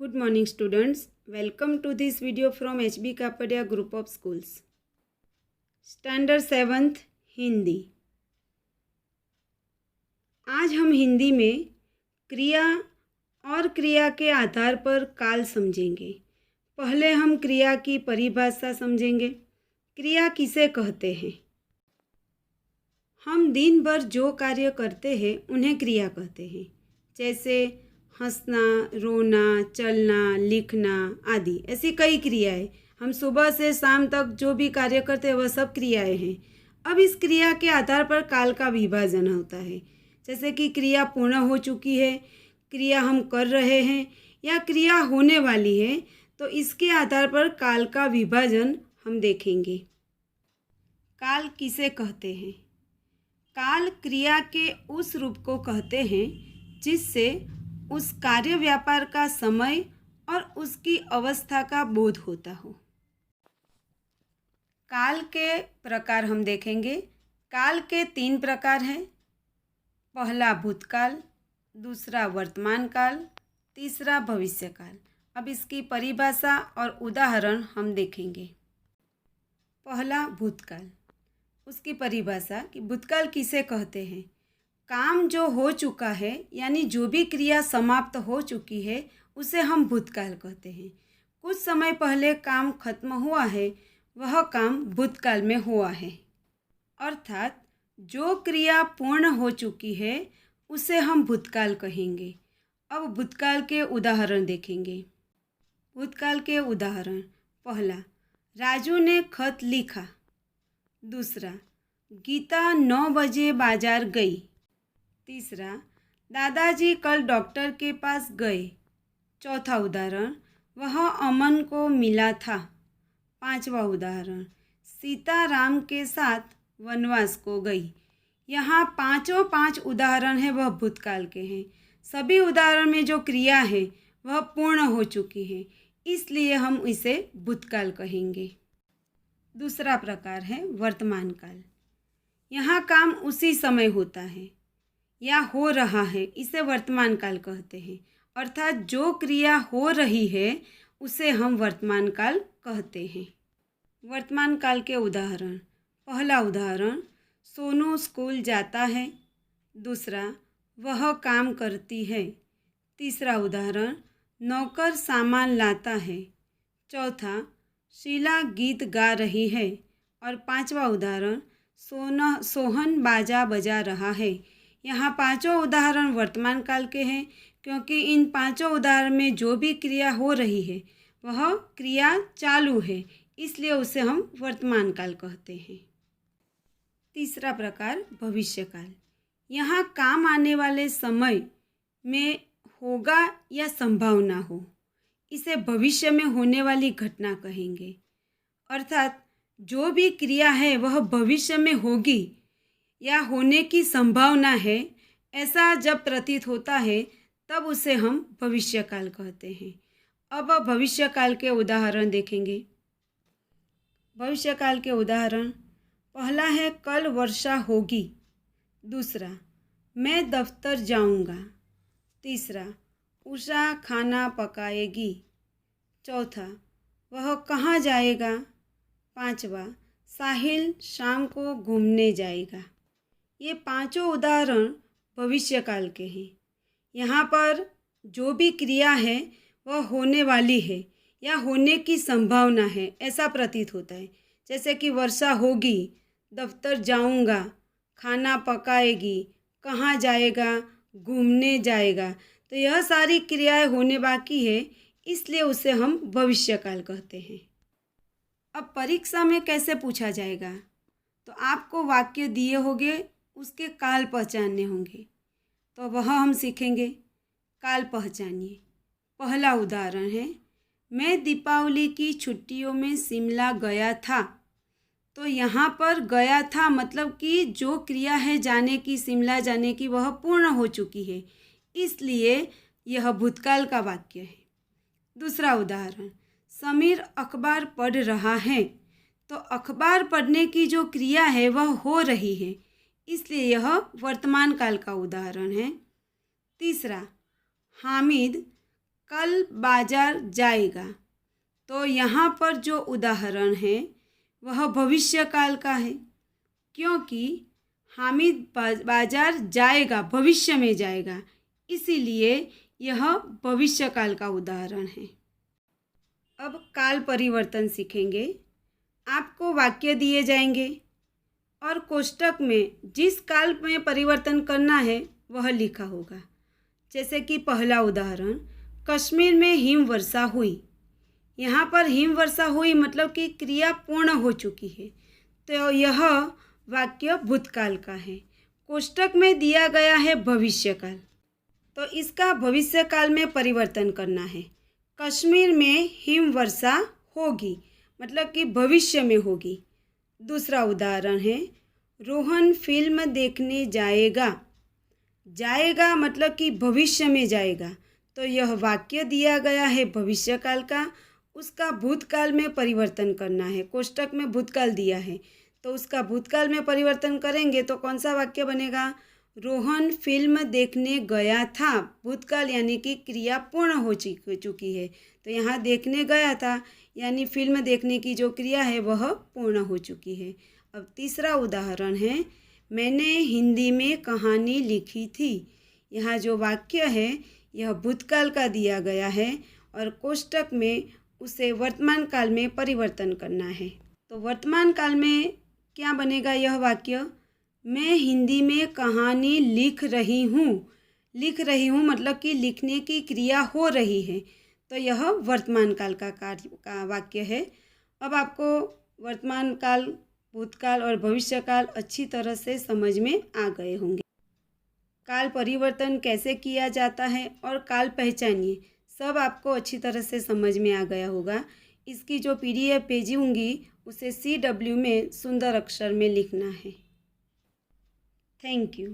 Good morning students. Welcome to this video from HB Kapadia Group of Schools. Standard 7th Hindi. आज हम हिंदी में क्रिया और क्रिया के आधार पर काल समझेंगे। पहले हम क्रिया की परिभाषा समझेंगे। क्रिया किसे कहते हैं? हम दिन भर जो कार्य करते हैं उन्हें क्रिया कहते हैं, जैसे हंसना, रोना, चलना, लिखना आदि। ऐसी कई क्रियाएं हम सुबह से शाम तक जो भी कार्य करते हैं वह सब क्रियाएं हैं। अब इस क्रिया के आधार पर काल का विभाजन होता है, जैसे कि क्रिया पूर्ण हो चुकी है, क्रिया हम कर रहे हैं या क्रिया होने वाली है, तो इसके आधार पर काल का विभाजन हम देखेंगे। काल किसे कहते हैं? काल क्रिया के उस रूप को कहते हैं जिससे उस कार्य व्यापार का समय और उसकी अवस्था का बोध होता हो। काल के प्रकार हम देखेंगे। काल के 3 प्रकार हैं। पहला भूतकाल, दूसरा वर्तमान काल, तीसरा भविष्यकाल। अब इसकी परिभाषा और उदाहरण हम देखेंगे। पहला भूतकाल, उसकी परिभाषा कि भूतकाल किसे कहते हैं? काम जो हो चुका है, यानी जो भी क्रिया समाप्त हो चुकी है उसे हम भूतकाल कहते हैं। कुछ समय पहले काम खत्म हुआ है, वह काम भूतकाल में हुआ है। अर्थात जो क्रिया पूर्ण हो चुकी है उसे हम भूतकाल कहेंगे। अब भूतकाल के उदाहरण देखेंगे। भूतकाल के उदाहरण: पहला, राजू ने खत लिखा। दूसरा, गीता 9 बजे बाजार गई। तीसरा, दादाजी कल डॉक्टर के पास गए। चौथा उदाहरण, वह अमन को मिला था। पांचवा उदाहरण, सीता राम के साथ वनवास को गई। यहाँ पांचों 5 उदाहरण हैं वह भूतकाल के हैं। सभी उदाहरण में जो क्रिया है वह पूर्ण हो चुकी है, इसलिए हम इसे भूतकाल कहेंगे। दूसरा प्रकार है वर्तमान काल। यहाँ काम उसी समय होता है या हो रहा है, इसे वर्तमान काल कहते हैं। अर्थात जो क्रिया हो रही है उसे हम वर्तमान काल कहते हैं। वर्तमान काल के उदाहरण: पहला उदाहरण, सोनू स्कूल जाता है। दूसरा, वह काम करती है। तीसरा उदाहरण, नौकर सामान लाता है। चौथा, शीला गीत गा रही है। और पांचवा उदाहरण, सोहन बाजा बजा रहा है। यहाँ पांचों उदाहरण वर्तमान काल के हैं, क्योंकि इन पांचों उदाहरण में जो भी क्रिया हो रही है वह क्रिया चालू है, इसलिए उसे हम वर्तमान काल कहते हैं। तीसरा प्रकार भविष्यकाल। यहाँ काम आने वाले समय में होगा या संभावना हो, इसे भविष्य में होने वाली घटना कहेंगे। अर्थात जो भी क्रिया है वह भविष्य में होगी या होने की संभावना है, ऐसा जब प्रतीत होता है तब उसे हम भविष्यकाल कहते हैं। अब भविष्यकाल के उदाहरण देखेंगे। भविष्यकाल के उदाहरण: पहला है कल वर्षा होगी। दूसरा, मैं दफ्तर जाऊंगा। तीसरा, उषा खाना पकाएगी। चौथा, वह कहाँ जाएगा। पांचवा, साहिल शाम को घूमने जाएगा। ये पांचों उदाहरण भविष्यकाल के हैं। यहाँ पर जो भी क्रिया है वह होने वाली है या होने की संभावना है, ऐसा प्रतीत होता है। जैसे कि वर्षा होगी, दफ्तर जाऊंगा, खाना पकाएगी, कहाँ जाएगा, घूमने जाएगा। तो यह सारी क्रियाएं होने बाकी है, इसलिए उसे हम भविष्यकाल कहते हैं। अब परीक्षा में कैसे पूछा जाएगा? तो आपको वाक्य दिए होंगे, उसके काल पहचानने होंगे, तो वह हम सीखेंगे। काल पहचानिए। पहला उदाहरण है, मैं दीपावली की छुट्टियों में शिमला गया था। तो यहाँ पर गया था मतलब कि जो क्रिया है जाने की, शिमला जाने की, वह पूर्ण हो चुकी है, इसलिए यह भूतकाल का वाक्य है। दूसरा उदाहरण, समीर अखबार पढ़ रहा है। तो अखबार पढ़ने की जो क्रिया है वह हो रही है, इसलिए यह वर्तमान काल का उदाहरण है। तीसरा, हामिद कल बाजार जाएगा। तो यहाँ पर जो उदाहरण है वह भविष्यकाल का है, क्योंकि हामिद बाजार जाएगा, भविष्य में जाएगा, इसीलिए यह भविष्यकाल का उदाहरण है। अब काल परिवर्तन सीखेंगे। आपको वाक्य दिए जाएंगे और कोष्टक में जिस काल में परिवर्तन करना है वह लिखा होगा। जैसे कि पहला उदाहरण, कश्मीर में हिमवर्षा हुई। यहाँ पर हिमवर्षा हुई मतलब कि क्रिया पूर्ण हो चुकी है, तो यह वाक्य भूतकाल का है। कोष्टक में दिया गया है भविष्यकाल, तो इसका भविष्यकाल में परिवर्तन करना है। कश्मीर में हिमवर्षा होगी मतलब कि भविष्य में होगी। दूसरा उदाहरण है, रोहन फिल्म देखने जाएगा। जाएगा मतलब कि भविष्य में जाएगा, तो यह वाक्य दिया गया है भविष्यकाल का, उसका भूतकाल में परिवर्तन करना है। कोष्टक में भूतकाल दिया है तो उसका भूतकाल में परिवर्तन करेंगे तो कौन सा वाक्य बनेगा? रोहन फिल्म देखने गया था। भूतकाल यानी कि क्रिया पूर्ण हो चुकी है, तो यहाँ देखने गया था यानी फिल्म देखने की जो क्रिया है वह पूर्ण हो चुकी है। अब तीसरा उदाहरण है, मैंने हिंदी में कहानी लिखी थी। यहाँ जो वाक्य है यह भूतकाल का दिया गया है और कोष्टक में उसे वर्तमान काल में परिवर्तन करना है। तो वर्तमान काल में क्या बनेगा यह वाक्य? मैं हिंदी में कहानी लिख रही हूँ। लिख रही हूँ मतलब कि लिखने की क्रिया हो रही है, तो यह वर्तमान काल का वाक्य है। अब आपको वर्तमान काल, भूतकाल और भविष्यकाल अच्छी तरह से समझ में आ गए होंगे। काल परिवर्तन कैसे किया जाता है और काल पहचानिए, सब आपको अच्छी तरह से समझ में आ गया होगा। इसकी जो PDF भेजूंगी उसे CW में सुंदर अक्षर में लिखना है। Thank you.